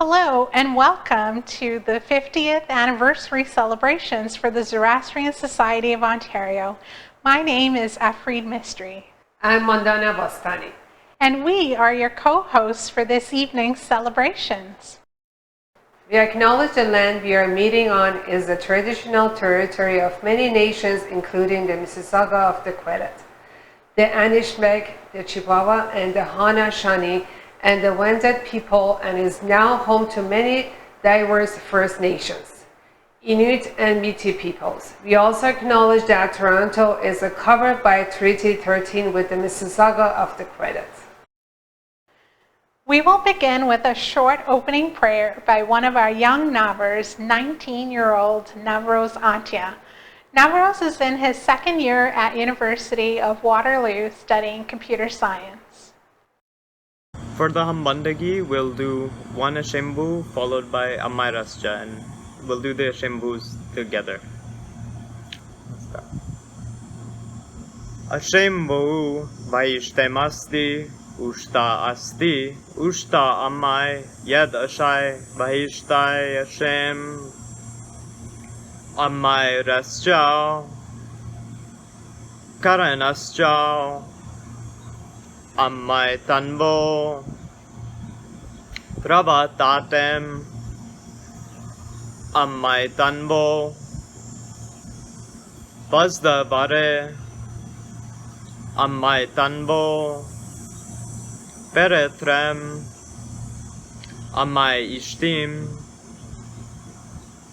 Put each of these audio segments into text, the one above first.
Hello and welcome to the 50th anniversary celebrations for the Zoroastrian Society of Ontario. My name is Afreed Mystery. I'm Mandana Bastani. And we are your co-hosts for this evening's celebrations. We acknowledge the land we are meeting on is the traditional territory of many nations, including the Mississauga of the Credit, the Anishinaabeg, the Chippewa, and the Haudenosaunee, and the Wendat people, and is now home to many diverse First Nations, Inuit, and Métis peoples. We also acknowledge that Toronto is covered by Treaty 13 with the Mississauga of the Credit. We will begin with a short opening prayer by one of our young Navars, 19-year-old Navros Antya. Navros is in his second year at University of Waterloo studying computer science. For the Hambandagi, we'll do one Ashimbu followed by a Mairasja, and we'll do the Ashimbus together. Ashimbu Vaishtemasti Ushta Asti Ushta Amai Yad Ashai Vahishtai Ashem Amai Rasjao Karanasjao Amai Tanbo Pravatatem Amai Tanbo Bazda Bare Amai Tanbo Peretrem Amai Ishtim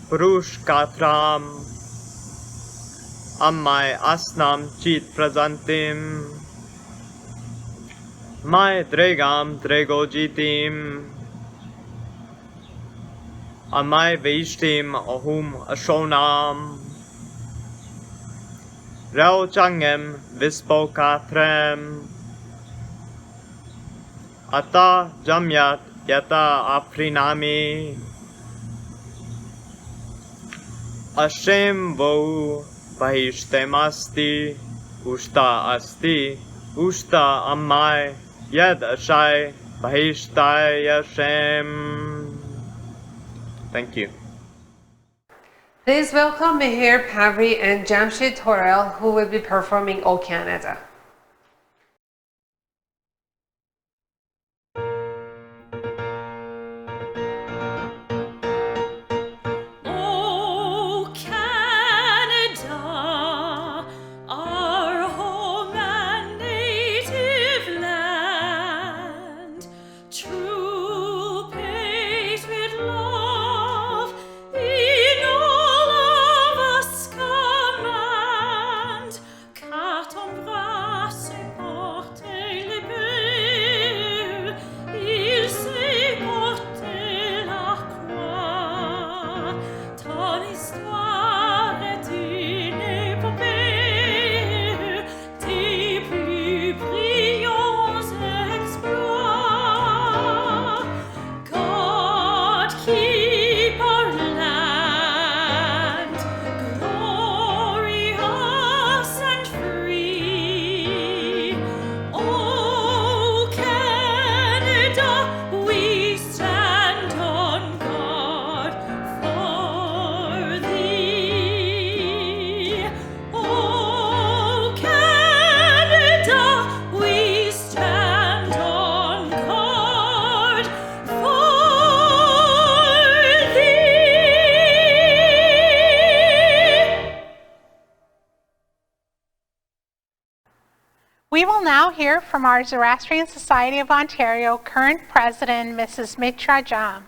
Purush Katram Amai Asnam Chit Prasantim Mai Dregam Dregojitim Amai Veishtim Ahum Ashonam Rao Changem Vispokatrem Ata Jamyat Yata Aprinami Ashem Vau Vahishtemasti Ushta Asti Ushta Amai Yad Ashai Vahishtai Hashem. Thank you. Please welcome Meher Pavri and Jamshid Torel, who will be performing O Canada. We will now hear from our Zoroastrian Society of Ontario current president, Mrs. Mitra Jam.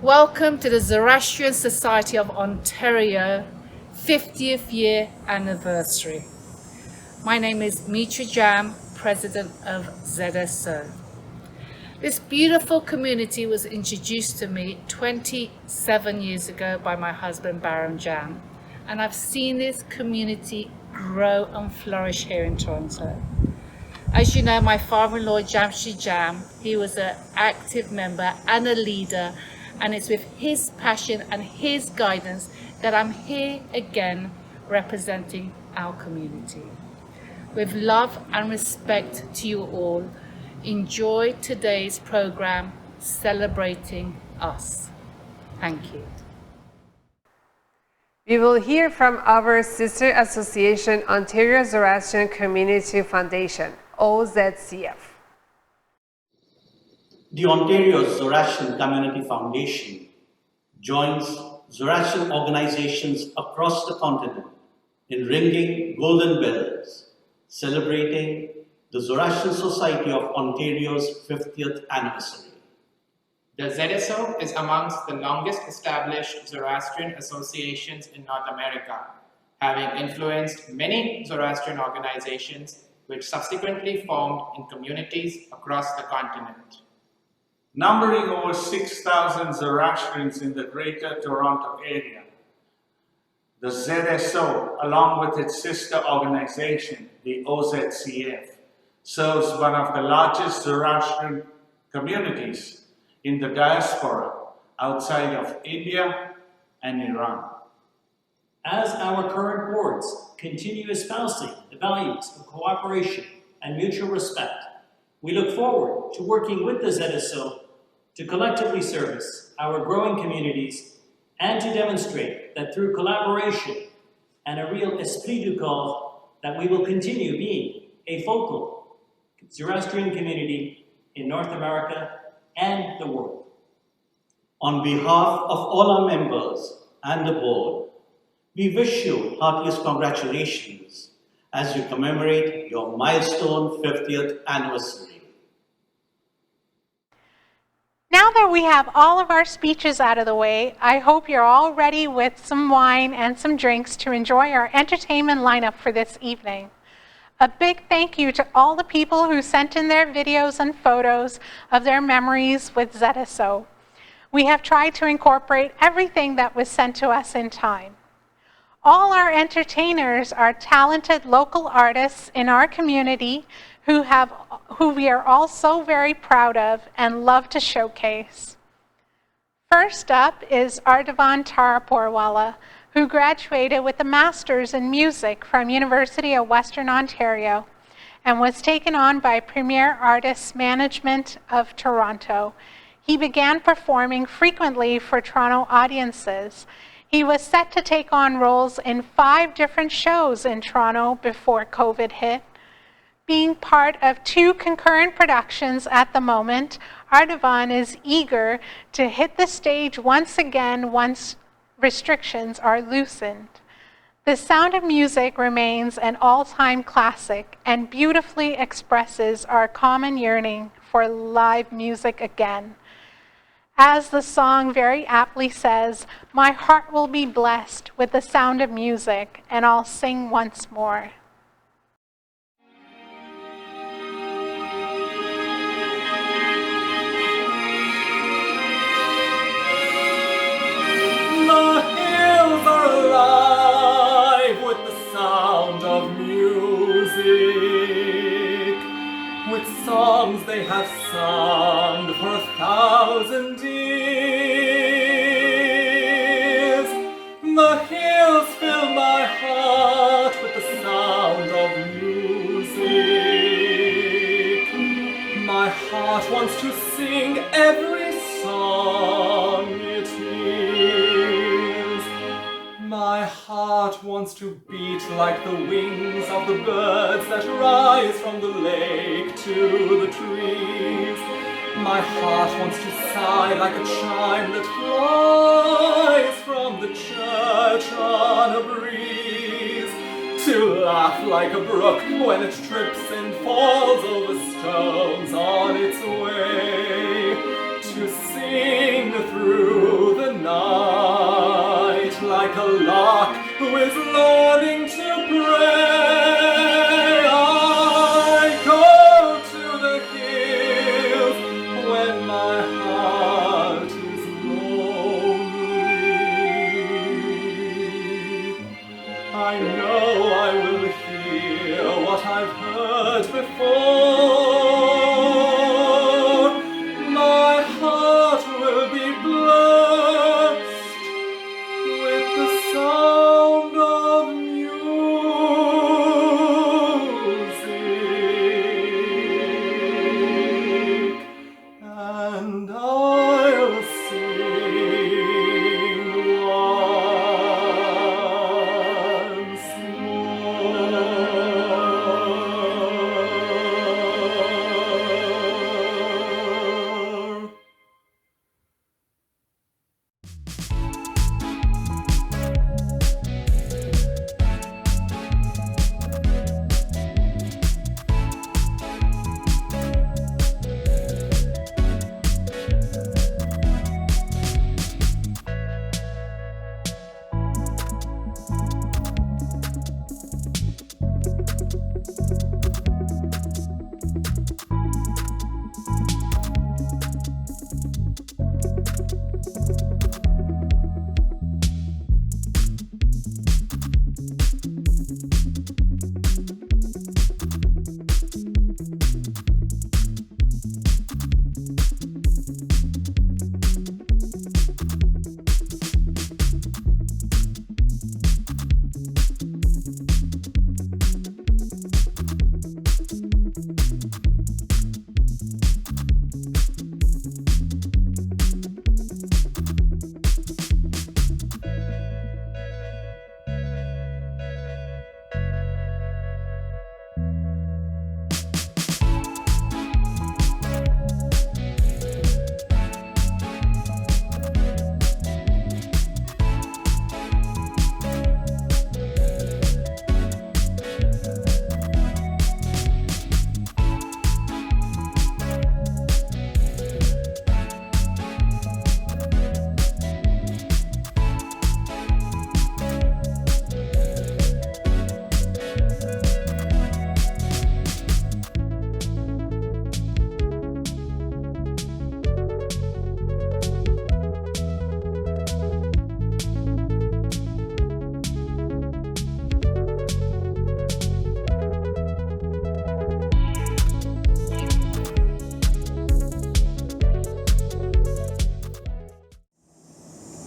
Welcome to the Zoroastrian Society of Ontario 50th year anniversary. My name is Mitra Jam, president of ZSO. This beautiful community was introduced to me 27 years ago by my husband Baron Jam, and I've seen this community grow and flourish here in Toronto. As you know, my father-in-law Jamshid Jam, he was an active member and a leader, and it's with his passion and his guidance that I'm here again representing our community. With love and respect to you all, enjoy today's program celebrating us. Thank you. We will hear from our sister association, Ontario Zoroastrian Community Foundation, OZCF. The Ontario Zoroastrian Community Foundation joins Zoroastrian organizations across the continent in ringing golden bells, celebrating the Zoroastrian Society of Ontario's 50th anniversary. The ZSO is amongst the longest established Zoroastrian associations in North America, having influenced many Zoroastrian organizations which subsequently formed in communities across the continent. Numbering over 6,000 Zoroastrians in the Greater Toronto Area, the ZSO, along with its sister organization, the OZCF, serves one of the largest Zoroastrian communities in the diaspora outside of India and Iran. As our current boards continue espousing the values of cooperation and mutual respect, we look forward to working with the ZSO to collectively service our growing communities and to demonstrate that through collaboration and a real esprit du corps, that we will continue being a focal Zoroastrian community in North America and the world. On behalf of all our members and the board, we wish you heartiest congratulations as you commemorate your milestone 50th anniversary. Now that we have all of our speeches out of the way, I hope you're all ready with some wine and some drinks to enjoy our entertainment lineup for this evening. A big thank you to all the people who sent in their videos and photos of their memories with ZSO. We have tried to incorporate everything that was sent to us in time. All our entertainers are talented local artists in our community who we are all so very proud of and love to showcase. First up is Ardavan Taraporwala, who graduated with a master's in music from University of Western Ontario and was taken on by Premier Artists Management of Toronto. He began performing frequently for Toronto audiences. He was set to take on roles in 5 different shows in Toronto before COVID hit. Being part of 2 concurrent productions at the moment, Ardavan is eager to hit the stage once again once restrictions are loosened. The Sound of Music remains an all-time classic and beautifully expresses our common yearning for live music again. As the song very aptly says, "My heart will be blessed with the sound of music, and I'll sing once more." The hills are alive with the sound of music, with songs they have sung for 1,000 years. The hills fill my heart with the sound of music. My heart wants to sing every song it hears. My heart wants to beat like the wings of the birds that rise from the lake to the trees. My heart wants to sigh like a chime that flies from the church on a breeze. To laugh like a brook when it trips and falls over stones on its way. To sing through the night like a lark who is learning to pray. I go to the hills when my heart is lonely. I know I will hear what I've heard before. My heart will be blessed with the sound of music.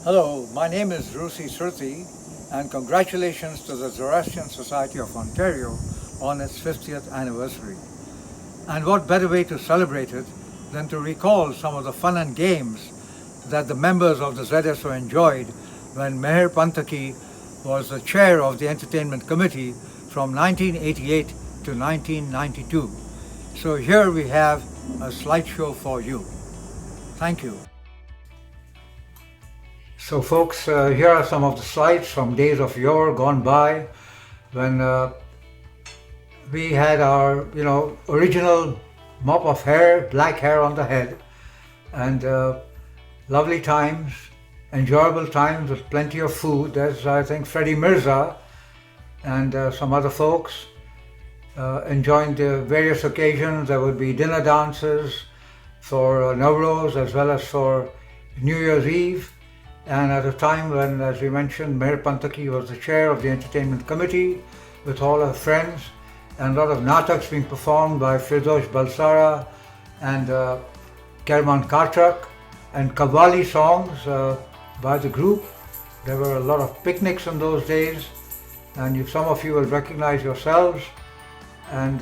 Hello, my name is Rusi Sruti, and congratulations to the Zoroastrian Society of Ontario on its 50th anniversary. And what better way to celebrate it than to recall some of the fun and games that the members of the ZSO enjoyed when Meher Pantaki was the chair of the Entertainment Committee from 1988 to 1992. So here we have a slideshow for you. Thank you. So folks, here are some of the slides from days of yore gone by when we had our, original mop of hair, black hair on the head, and lovely times, enjoyable times with plenty of food. There's, I think, Freddie Mirza and some other folks enjoying the various occasions. There would be dinner dances for Nowruz as well as for New Year's Eve. And at a time when, as we mentioned, Meher Pantaki was the chair of the Entertainment Committee with all her friends, and a lot of nataks being performed by Firdosh Balsara and Kerman Karchak, and Qawwali songs by the group. There were a lot of picnics in those days, and some of you will recognize yourselves, and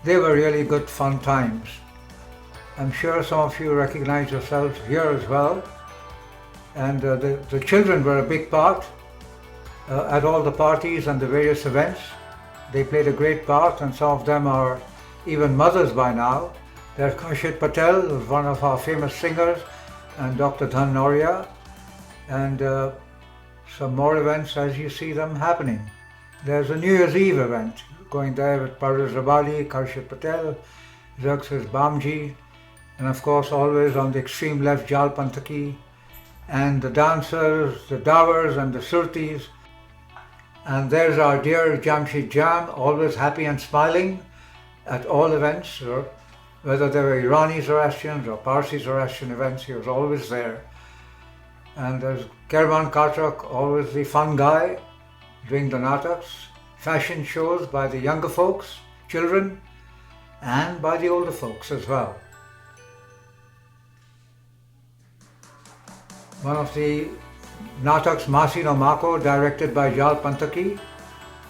they were really good fun times. I'm sure some of you recognize yourselves here as well. And the children were a big part at all the parties and the various events. They played a great part, and some of them are even mothers by now. There's Kashit Patel, who's one of our famous singers, and Dr. Dhan Noria, and some more events as you see them happening. There's a New Year's Eve event going there with Parvez Rabali, Kashit Patel, Xerxes Bamji, and of course always on the extreme left Jal Pantaki, and the dancers, the dawars and the surtis. And there's our dear Jamshid Jam, always happy and smiling at all events, whether they were Irani Zoroastrians or Parsi Zoroastrian events, he was always there. And there's Kerman Karchak, always the fun guy, doing the nataks, fashion shows by the younger folks, children, and by the older folks as well. One of the nataks, Masi no Mako, directed by Jal Pantaki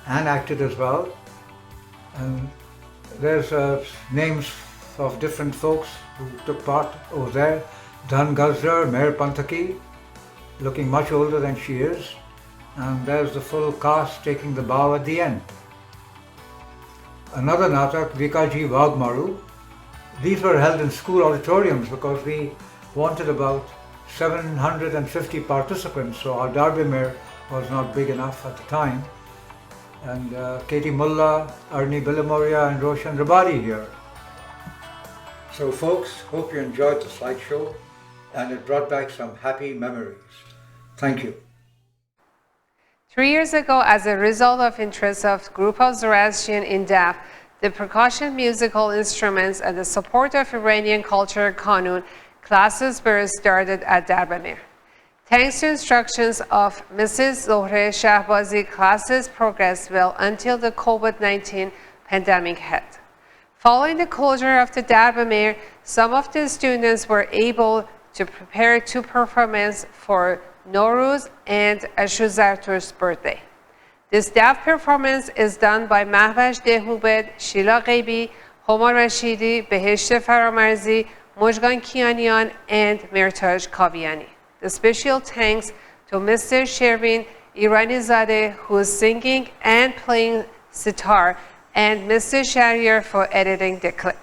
and acted as well. And there's names of different folks who took part over there. Dhan Gazrar, Meher Pantaki, looking much older than she is. And there's the full cast taking the bow at the end. Another natak, Vikaji Vagmaru. These were held in school auditoriums because we wanted about 750 participants, so our Darbimir was not big enough at the time. And Katie Mullah, Arni Bilamoria and Roshan Rabadi here. So folks, hope you enjoyed the slideshow and it brought back some happy memories. Thank you. 3 years ago, as a result of interest of group of Zoroastrian in deaf, the percussion musical instruments and the support of Iranian culture Kanun, classes were started at Darbamir. Thanks to instructions of Mrs. Zohre Shahbazi, classes progressed well until the COVID-19 pandemic hit. Following the closure of the Darbamir, some of the students were able to prepare two performances for Nowruz and Ashuzartur's birthday. This deaf performance is done by Mahvash Dehubed, Sheila Ghaibi, Homar Rashidi, Beheshte Faramarzi, Mojgan Kianian, and Mirtaj Kaviani. The special thanks to Mr. Shervin Iranizadeh, who is singing and playing sitar, and Mr. Shahriar for editing the clip.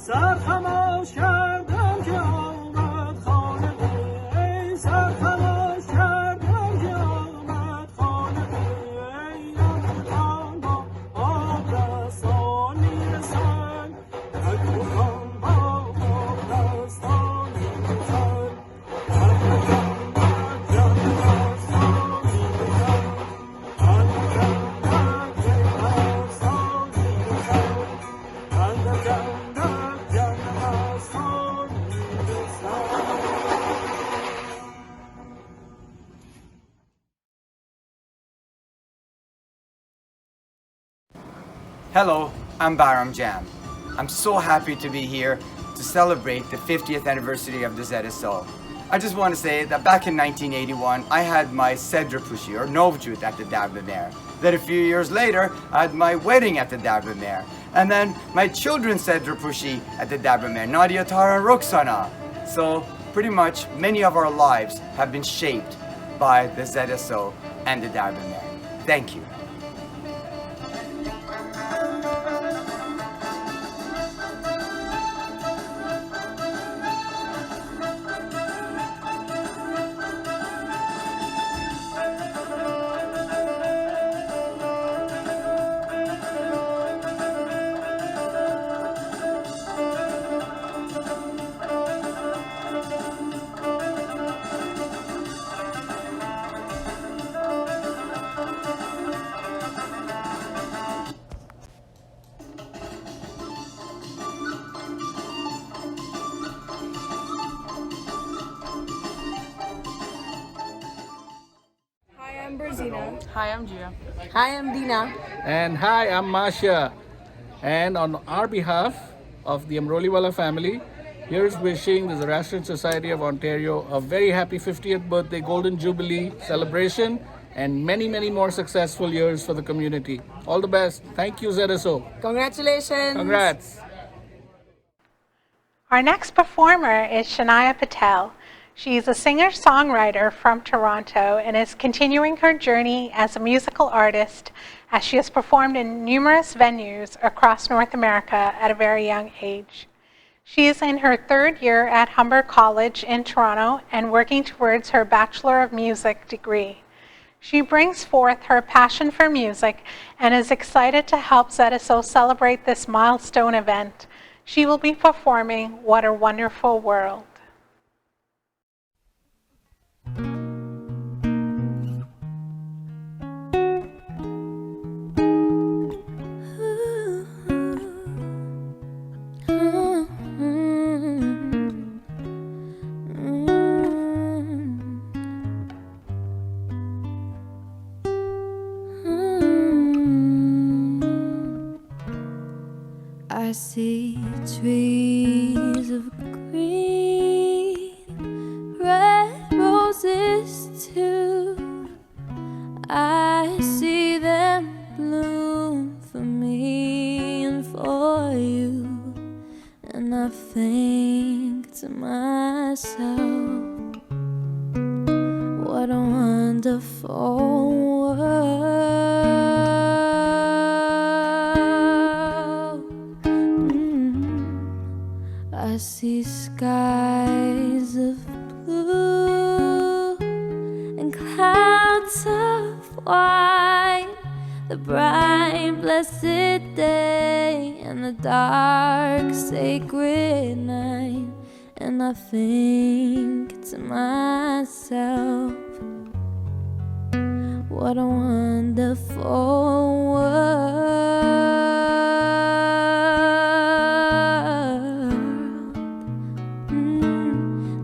سر خموش کردم که آمد خانقه ای سر خموش کردم که آمد خانقه ای نبودم با آب دستان میرسن نبودم با آب دستان میرسن Hello, I'm Baram Jam. I'm so happy to be here to celebrate the 50th anniversary of the ZSO. I just want to say that back in 1981, I had my Sedra Pushi, or Novjut, at the Davlamer. Then a few years later, I had my wedding at the Davlamer. And then my children's Sedra Pushi at the Davlamer, Nadia, Tara, and Roxana. So pretty much many of our lives have been shaped by the ZSO and the Davlamer. Thank you. I'm Brazina. Hi, I'm Gia. Hi, I'm Dina. And hi, I'm Masha. And on our behalf of the Amroliwala family, here's wishing the Zoroastrian Society of Ontario a very happy 50th birthday Golden Jubilee celebration and many, many more successful years for the community. All the best. Thank you, ZSO. Congratulations. Congrats. Our next performer is Shania Patel. She's a singer-songwriter from Toronto and is continuing her journey as a musical artist as she has performed in numerous venues across North America at a very young age. She is in her third year at Humber College in Toronto and working towards her Bachelor of Music degree. She brings forth her passion for music and is excited to help ZSO celebrate this milestone event. She will be performing What a Wonderful World. I see trees of green, red roses too. I see them bloom for me and for you. And I think to myself, what a wonderful world. I see skies of blue and clouds of white, the bright blessed day and the dark sacred night. And I think to myself, what a wonderful world.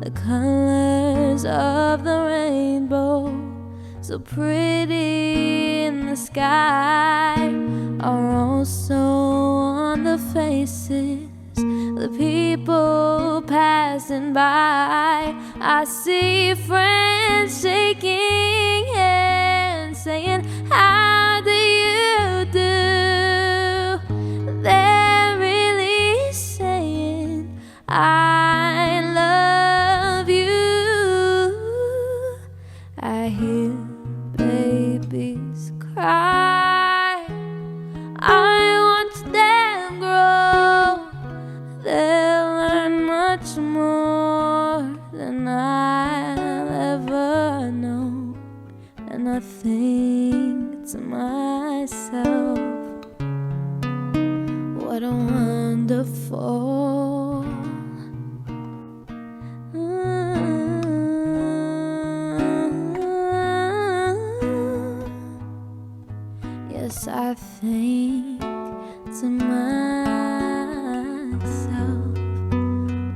The colors of the rainbow, so pretty in the sky, are also on the faces of the people passing by. I see friends shaking hands, saying, how do you do? They're really saying, I love you. I hear babies cry, I watch them grow. much more than I'll ever know. And I think to myself, what a wonderful yes, I think to myself,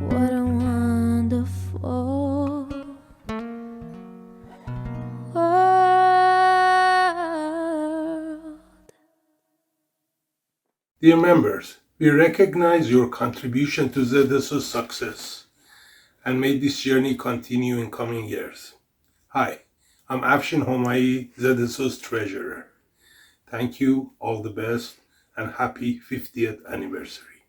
what a wonderful world. Dear members, we recognize your contribution to ZSO's success and may this journey continue in coming years. Hi, I'm Afshin Homai, ZSO's treasurer. Thank you, all the best, and happy 50th anniversary.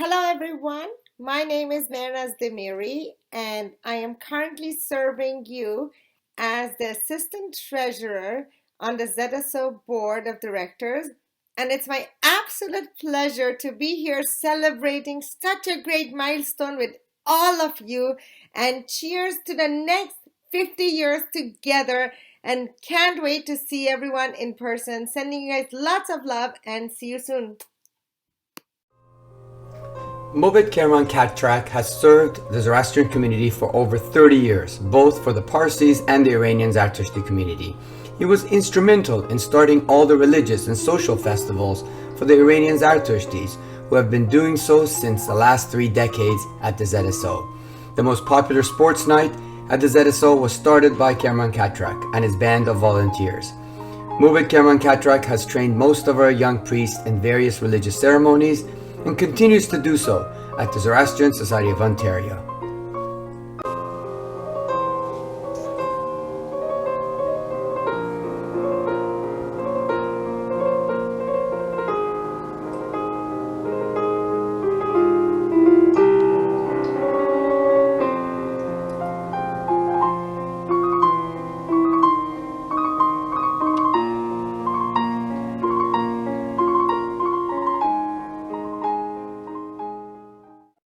Hello everyone, my name is Mehrnaz Demiri and I am currently serving you as the Assistant Treasurer on the ZSO Board of Directors, and it's my absolute pleasure to be here celebrating such a great milestone with all of you, and cheers to the next 50 years together, and can't wait to see everyone in person. Sending you guys lots of love and see you soon. Mobed Kerman Katrak has served the Zoroastrian community for over 30 years, both for the Parsis and the Iranian Zartushti community. He was instrumental in starting all the religious and social festivals for the Iranian Zartushtis, who have been doing so since the last 3 decades at the ZSO. The most popular sports night at the ZSO was started by Kerman Katrak and his band of volunteers. Mobed Kerman Katrak has trained most of our young priests in various religious ceremonies and continues to do so at the Zoroastrian Society of Ontario.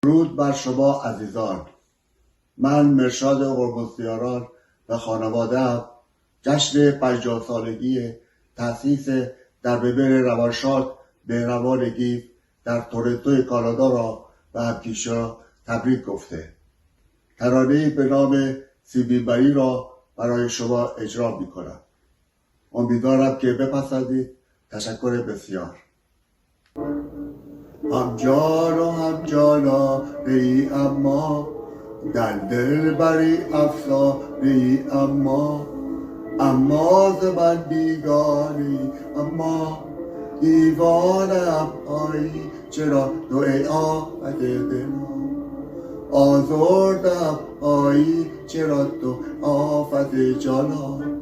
درود بر شما عزیزان. من مرشاد هرمزدیاران و خانواده‌ام جشن 50 سالگی تأسیس در ببر روانشاد مهربان گیف در تورنتو کانادا را به همکیشا تبریک گفته. ترانه‌ای به نام سیبیلبری را برای شما اجرا می‌کنم. امیدوارم که بپسندید. تشکر بسیار. هم جان و هم جانانه ای اما در دل بری افسانه ای اما ز من بیگانه ای اما دیوانه‌ام آیی چرا تو ای آفت دلم آزردم آیی چرا تو آفت جانم.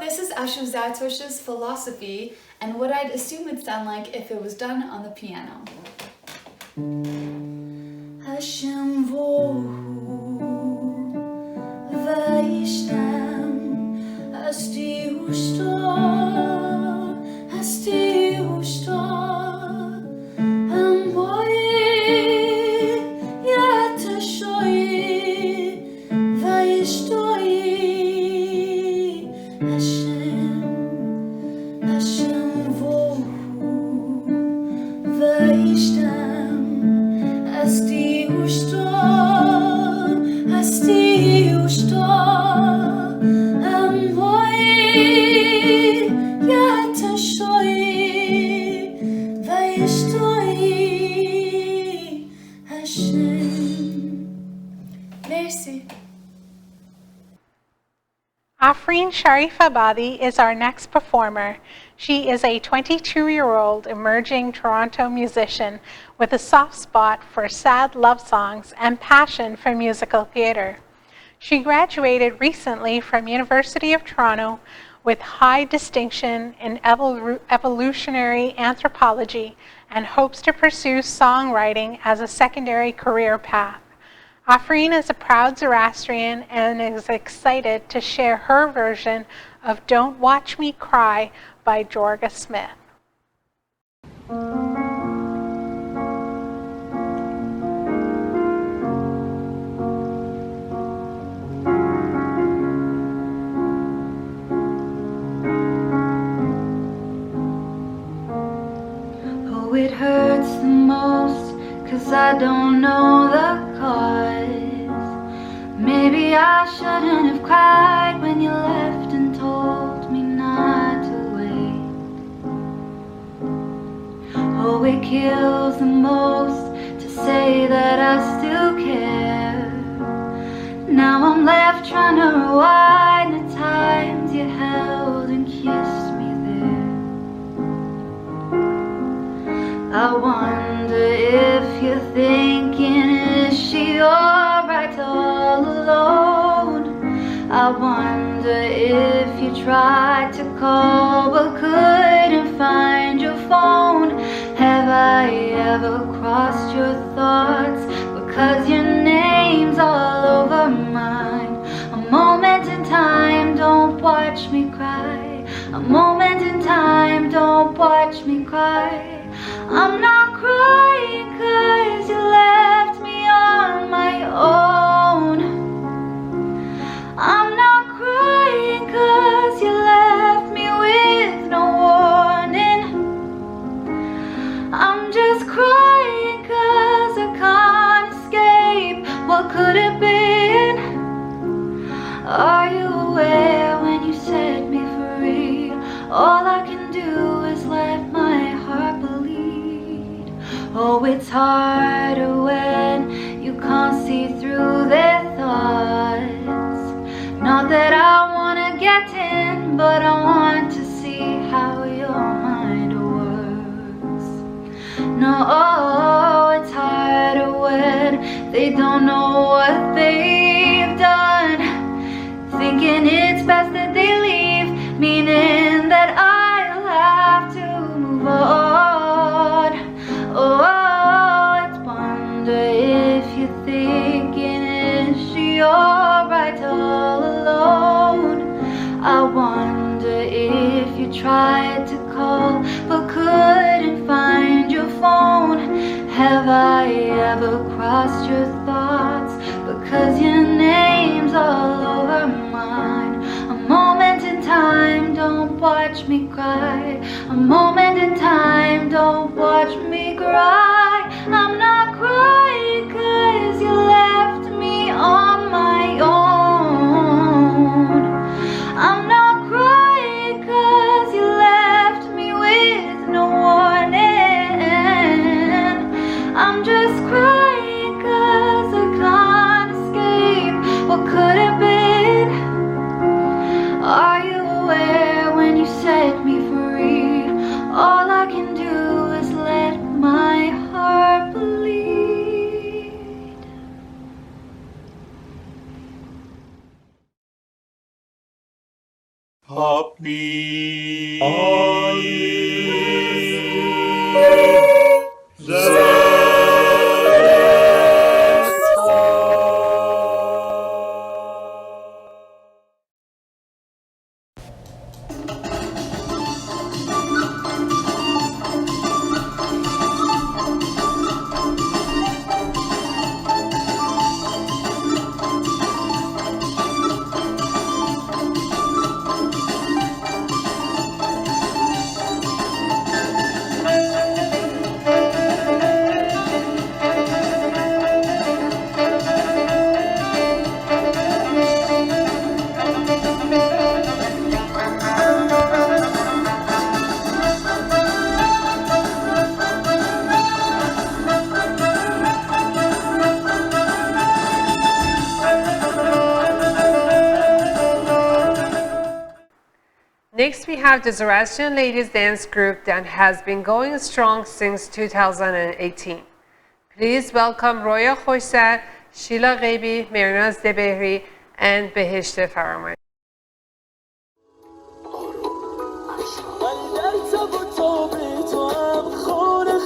This is Ashim Zatosh's philosophy and what I'd assume it'd sound like if it was done on the piano. Hashem vohu vaishtam hasti ushta hamoye yatashoye vaishtoye Hashem vohu vaishtam hasti ushta hamoye yatashoye vaishtoye Hashem. Merci. Afreen Sharifabadi is our next performer. She is a 22-year-old emerging Toronto musician with a soft spot for sad love songs and passion for musical theatre. She graduated recently from University of Toronto with high distinction in evolutionary anthropology and hopes to pursue songwriting as a secondary career path. Afreen is a proud Zoroastrian and is excited to share her version of Don't Watch Me Cry by Jorga Smith. Oh, it hurts the most, 'cause I don't know the cause. Maybe I shouldn't have cried when you left and told me not to wait. Oh, it kills the most to say that I still care. Now I'm left trying to rewind the times you held and kissed me there. I wonder if you're thinking, is she alright all alone? I wonder if you tried to call but couldn't find your phone. Have I ever crossed your thoughts because your name's all over mine? A moment in time, don't watch me cry. A moment in time, don't watch me cry. I'm not crying 'cause you left me on my own. I'm not crying 'cause you left me with no warning. I'm just crying 'cause I can't escape what could have been. Are you aware when you set me free? All I can do is let my heart bleed. Oh, it's harder when you can't see through their thoughts. Not that I wanna get in, but I want to see how your mind works. No, it's harder when they don't know what they've done. Thinking it's best that they leave, meaning that I'll have to move on. Oh, it's wonder if you're thinking, is she alright all alone? I wonder if you tried to call but couldn't find your phone. Have I ever crossed your thoughts because your name's all over mine? A moment in time, don't watch me cry. A moment in time, don't watch me cry. I'm not crying 'cause you left me on my own. I'm not crying 'cause you left me with no warning. I'm just crying 'cause I can't escape what could have been. Are you aware when you set me free? All I can do is let my heart bleed. Happy Next, we have the Zoroastrian Ladies Dance Group that has been going strong since 2018. Please welcome Roya Khoiser, Sheila Ghaibi, Mernaz Debehri, and Beheshte Faramand. من در تب و تاب تو هم خانه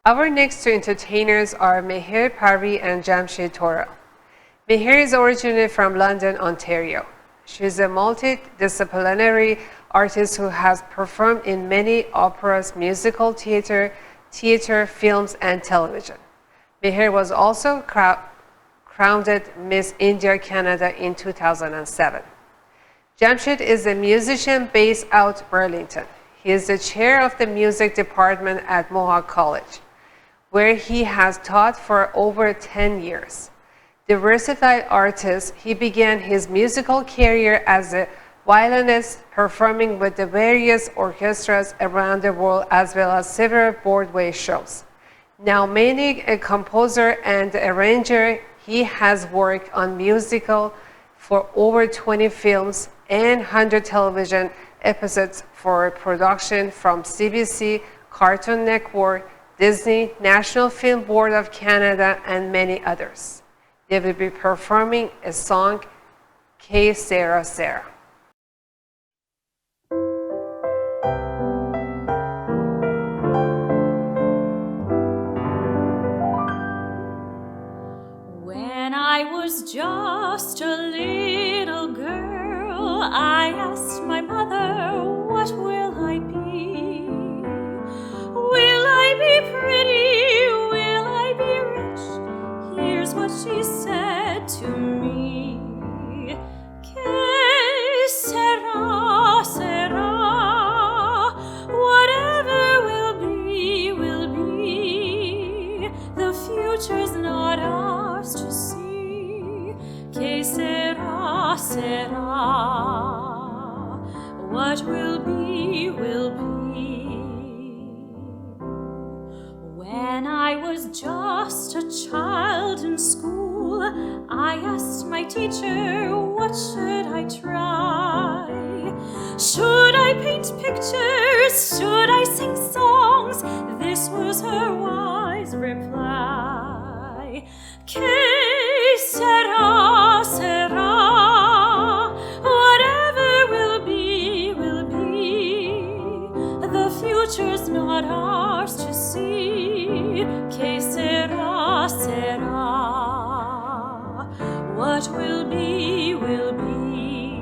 Our next two entertainers are Meher Parvi and Jamshid Toro. Meher is originally from London, Ontario. She is a multidisciplinary artist who has performed in many operas, musical theater, films, and television. Meher was also crowned Miss India Canada in 2007. Jamshid is a musician based out Burlington. He is the chair of the music department at Mohawk College, where he has taught for over 10 years. The versatile artist, he began his musical career as a violinist, performing with the various orchestras around the world, as well as several Broadway shows. Now mainly a composer and arranger, he has worked on musical for over 20 films and 100 television episodes for production from CBC, Cartoon Network, Disney, National Film Board of Canada, and many others. They will be performing a song, Que Sera Sera. When I was just a little girl, I asked my mother, what will I be? Will I be pretty? Will I be rich? Here's what she said to me. Que sera, sera. Whatever will be, will be. The future's not ours to see. Que sera, sera. What will be, will child in school, I asked my teacher, what should I try? Should I paint pictures? Should I sing songs? This was her wise reply. Que sera, sera. Whatever will be, will be. The future's not ours to see. Que sera, sera. What will be, will be.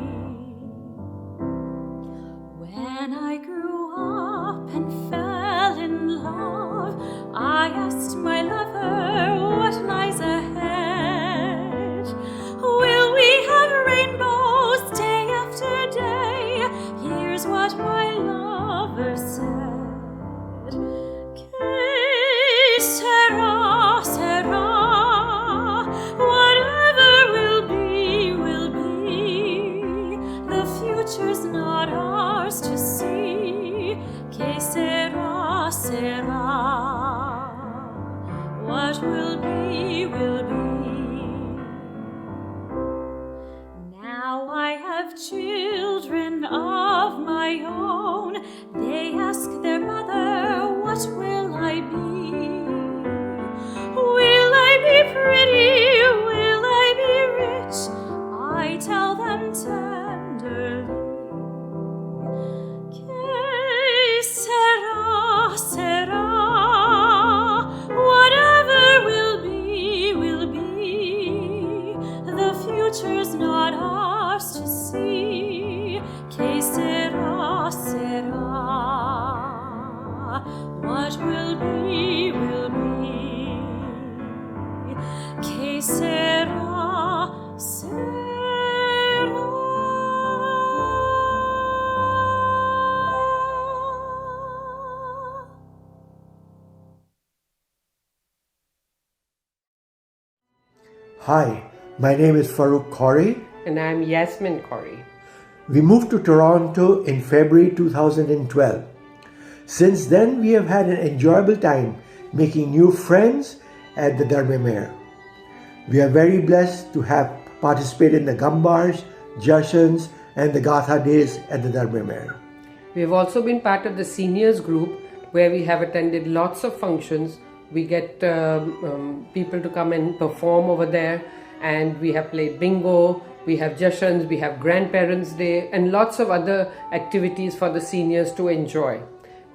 When I grew up and fell in love, I asked my lover what lies ahead. Will we have rainbows day after day? Here's what my lover said. Que sera, sera. Whatever will be, will be. The future's not ours to see. Que sera, sera. What will be, will be. Now I have children of my own. They ask their mother, what will I be? Will I be pretty? Will I be rich? I tell them tenderly. Que sera, sera. Whatever will be, will be. The future's not ours to see. Que sera, sera. What will be, will be. Que sera, sera. Hi, my name is Farouk Khoury. And I'm Yasmin Khoury. We moved to Toronto in February 2012. Since then, we have had an enjoyable time making new friends at the Darbe. We are very blessed to have participated in the Gambars, Jashans, and the Gatha days at the Darbe. We have also been part of the seniors group where we have attended lots of functions. We get people to come and perform over there, and we have played bingo, we have Jashans, we have Grandparents' Day, and lots of other activities for the seniors to enjoy.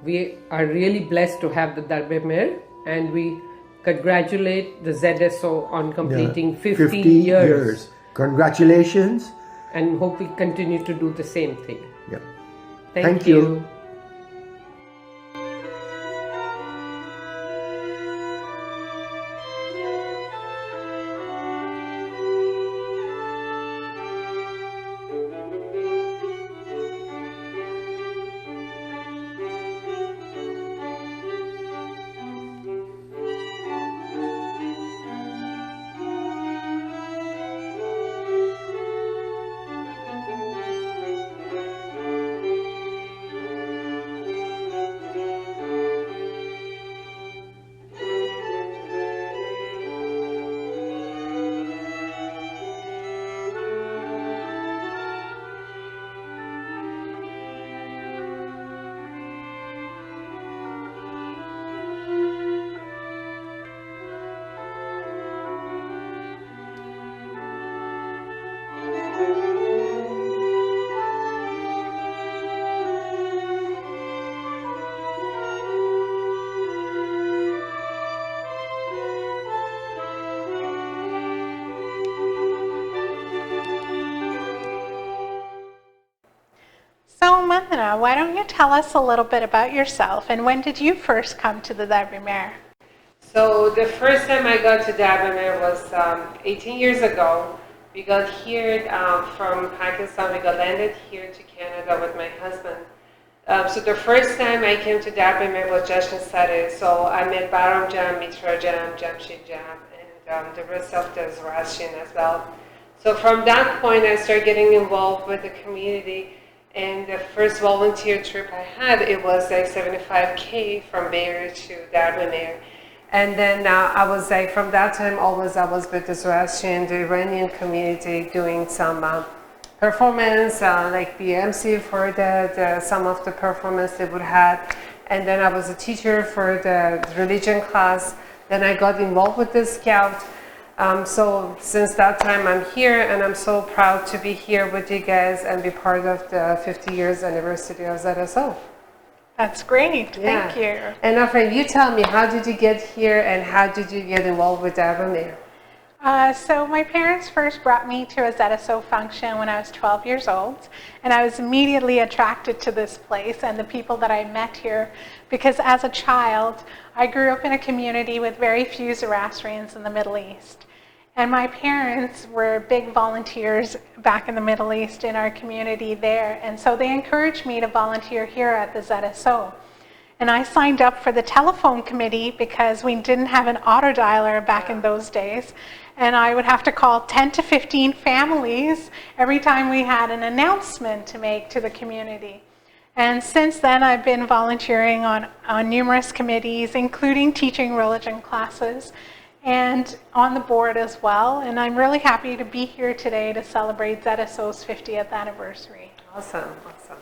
We are really blessed to have the Darbe Mehr, and we congratulate the ZSO on completing 50 years. Congratulations. And hope we continue to do the same thing. Yeah. Thank you. So, Mandana, why don't you tell us a little bit about yourself and when did you first come to the Darbe Mehr? So the first time I got to Darbe Mehr was 18 years ago. We got here from Pakistan. We got landed here to Canada with my husband. So the first time I came to Darbe Mehr was Jashan Sare. So I met Baram Jam, Mitra Jam, Jamshid Jam, and the rest of the Zoroastrian as well. So from that point, I started getting involved with the community. And the first volunteer trip I had, it was like 75K from Beir to Darbe Mehr. And then I was like, from that time always I was with the Zoroastrian, the Iranian community, doing some performance, like BMC for some of the performance they would have. And then I was a teacher for the religion class. Then I got involved with the Scout. So since that time I'm here, and I'm so proud to be here with you guys and be part of the 50 years anniversary of ZSO. That's great. Thank you. And Afra, you tell me, how did you get here and how did you get involved with Darma? So my parents first brought me to a ZSO function when I was 12 years old, and I was immediately attracted to this place and the people that I met here, because as a child, I grew up in a community with very few Zoroastrians in the Middle East. And my parents were big volunteers back in the Middle East in our community there, and so they encouraged me to volunteer here at the ZSO. And I signed up for the telephone committee because we didn't have an auto dialer back in those days. And I would have to call 10 to 15 families every time we had an announcement to make to the community. And since then, I've been volunteering on numerous committees, including teaching religion classes, and on the board as well. And I'm really happy to be here today to celebrate ZSO's 50th anniversary. Awesome, awesome.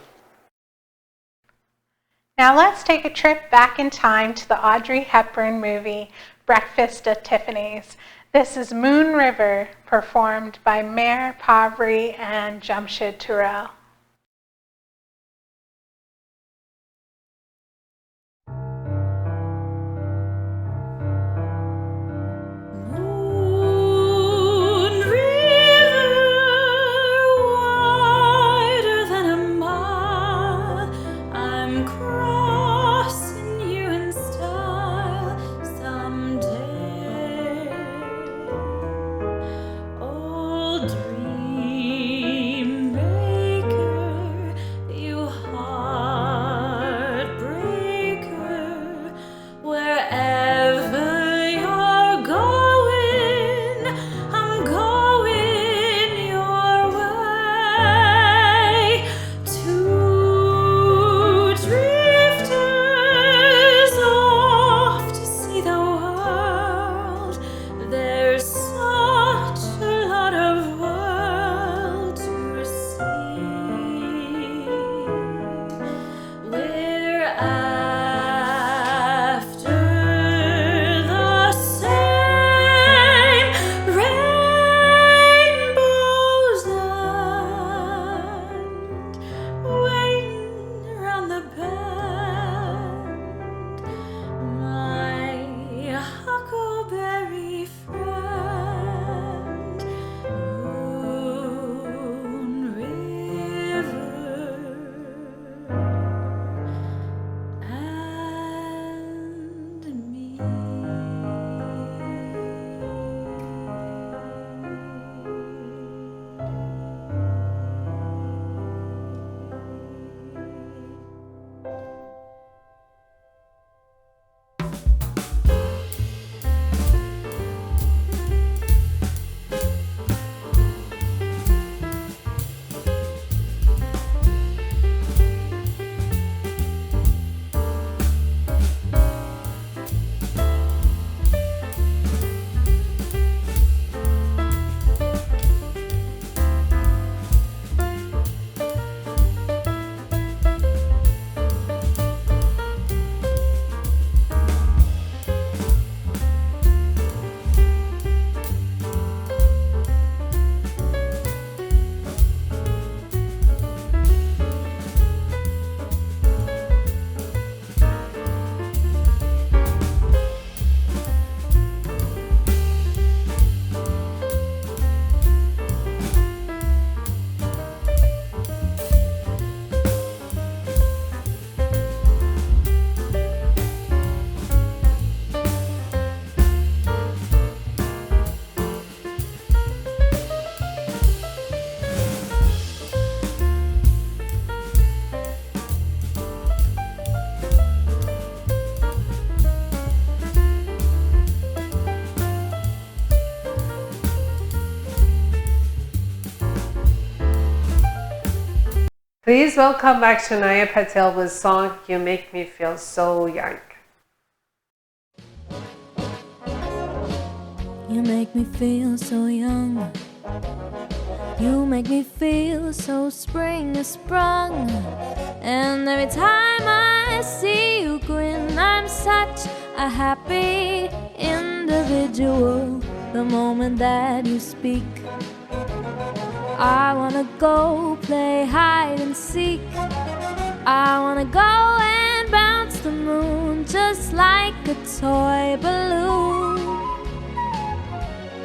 Now let's take a trip back in time to the Audrey Hepburn movie, Breakfast at Tiffany's. This is Moon River, performed by Mayor Pavri and Jamshid Turrell. Please welcome back Shania Patel with song You Make Me Feel So Young. You make me feel so young. You make me feel so spring is sprung. And every time I see you grin, I'm such a happy individual. The moment that you speak, I wanna go play hide and seek. I wanna go and bounce the moon just like a toy balloon.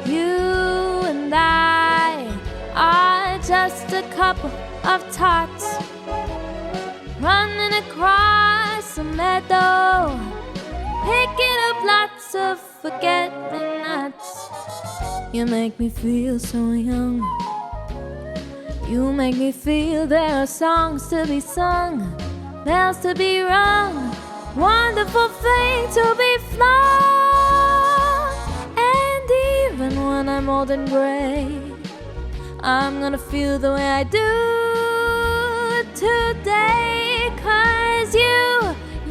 You and I are just a couple of tots running across a meadow, picking up lots of forget-me-nots. You make me feel so young. You make me feel there are songs to be sung, bells to be rung, wonderful things to be flung. And even when I'm old and gray, I'm gonna feel the way I do today. 'Cause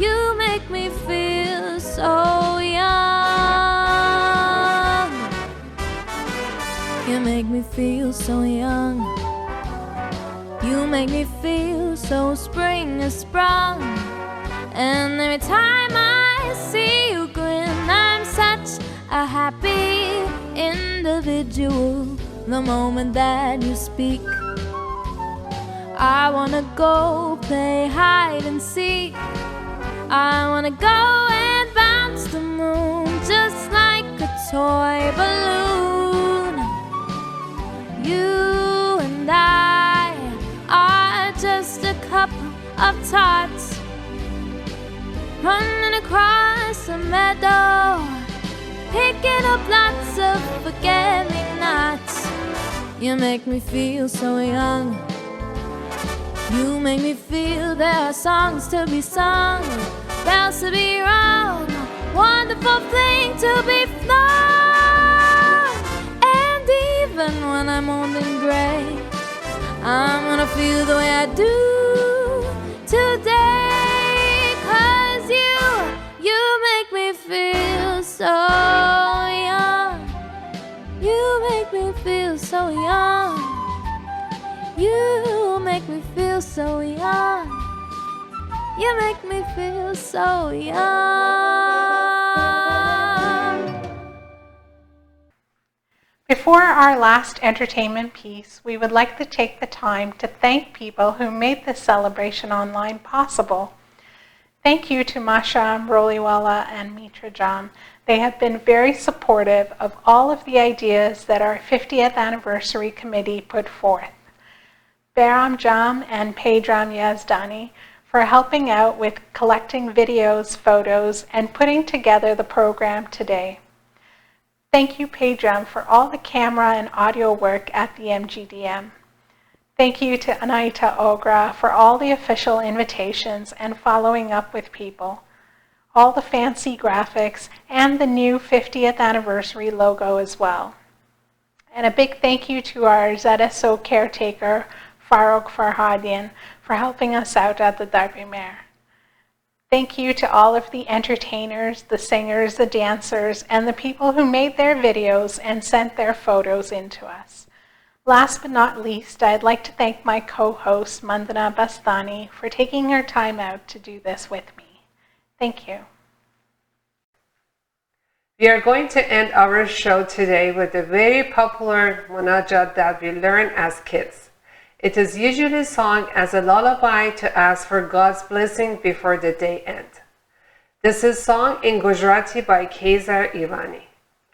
you make me feel so young. You make me feel so young. You make me feel so spring is sprung. And every time I see you grin, I'm such a happy individual. The moment that you speak, I wanna go play hide and seek. I wanna go and bounce the moon just like a toy balloon. You and I are just a couple of tots running across a meadow, picking up lots of forget-me-nots. You make me feel so young. You make me feel there are songs to be sung, bells to be rung, wonderful thing to be flung. And even when I'm old and gray, I'm gonna feel the way I do today. 'Cause you make me feel so young. You make me feel so young. You make me feel so young. You make me feel so young. Before our last entertainment piece, we would like to take the time to thank people who made this celebration online possible. Thank you to Masha Roliwala and Mitra Jam. They have been very supportive of all of the ideas that our 50th anniversary committee put forth. Bahram Jam and Pedram Yazdani for helping out with collecting videos, photos, and putting together the program today. Thank you, Pedram, for all the camera and audio work at the MGDM. Thank you to Anaita Ogra for all the official invitations and following up with people, all the fancy graphics, and the new 50th anniversary logo as well. And a big thank you to our ZSO caretaker, Farokh Farhadian, for helping us out at the Darbi Mer. Thank you to all of the entertainers, the singers, the dancers, and the people who made their videos and sent their photos in to us. Last but not least, I'd like to thank my co-host, Mandana Bastani, for taking her time out to do this with me. Thank you. We are going to end our show today with a very popular munajat that we learned as kids. It is usually sung as a lullaby to ask for God's blessing before the day ends. This is sung in Gujarati by Kaizar Ivani.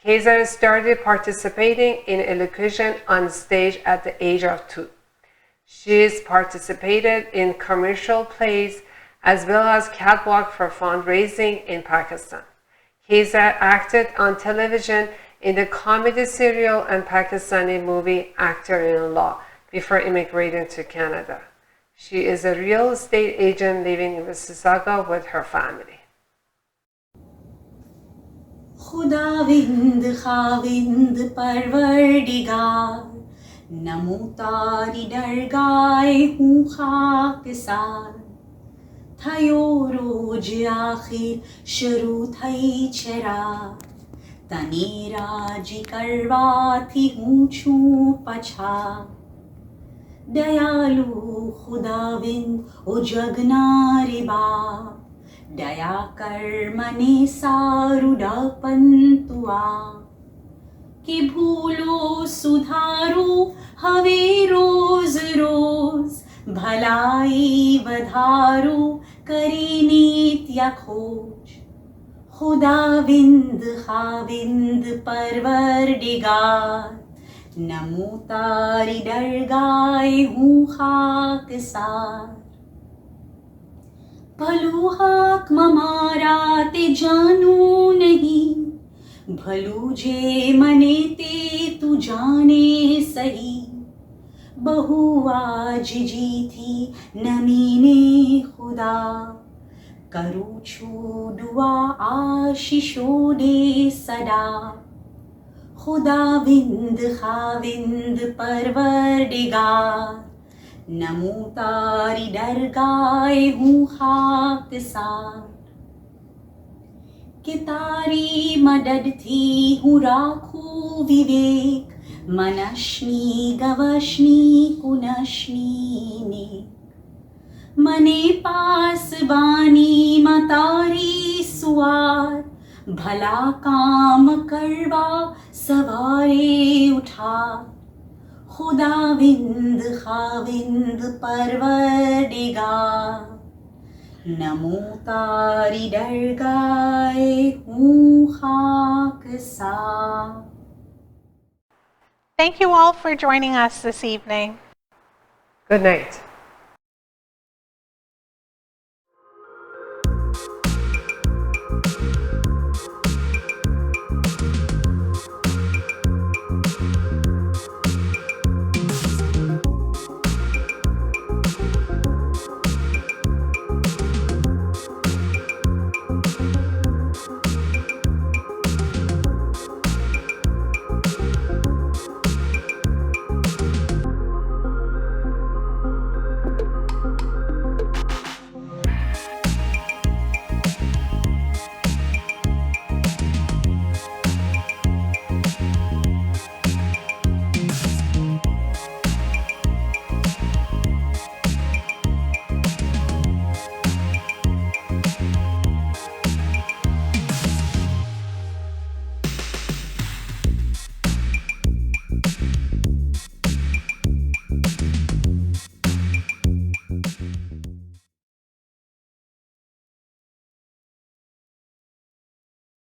Kaizar started participating in elocution on stage at the age of 2. She has participated in commercial plays as well as catwalk for fundraising in Pakistan. Kaizar acted on television in the comedy serial and Pakistani movie Actor-in-Law before immigrating to Canada. She is a real estate agent living in Mississauga with her family. खुदाविंद खाविंद परवरदिगार नमो तारी दरगाह हूँ खाकसार थयो रोज आखिर शुरू थई चरा तने राजी करवाती हूँ छू पछा दयालु खुदाविंद ओ जगनारे बाप दया कर मने सारुडापन तुआ कि भूलो सुधारो हवे रोज रोज भलाई वधारो करी नित्य खोज खुदाविंद खाविंद परवरदिगार नमो तारी दरगाह हूँ खाकसार भलू हाक ममारा ते जानू नहीं भलू जे मने ते तू जाने सही बहु आज जी थी नमीने खुदा करू छू दुआ आशीषो दे सदा खुदाविंद खाविंद परवरदिगार नमो तारी दरगाह हूँ खाकसार कि तारी मदद थी हूँ राखू विवेक मनश्नी गवश्नी कुनश्नी ने मने पास बानी मतारी सुआर भला काम करवा सवारे उठा खुदाविंद खाविंद परवरदिगार नमो तारी दरगाह हूँ खाकसार. Thank you all for joining us this evening. Good night.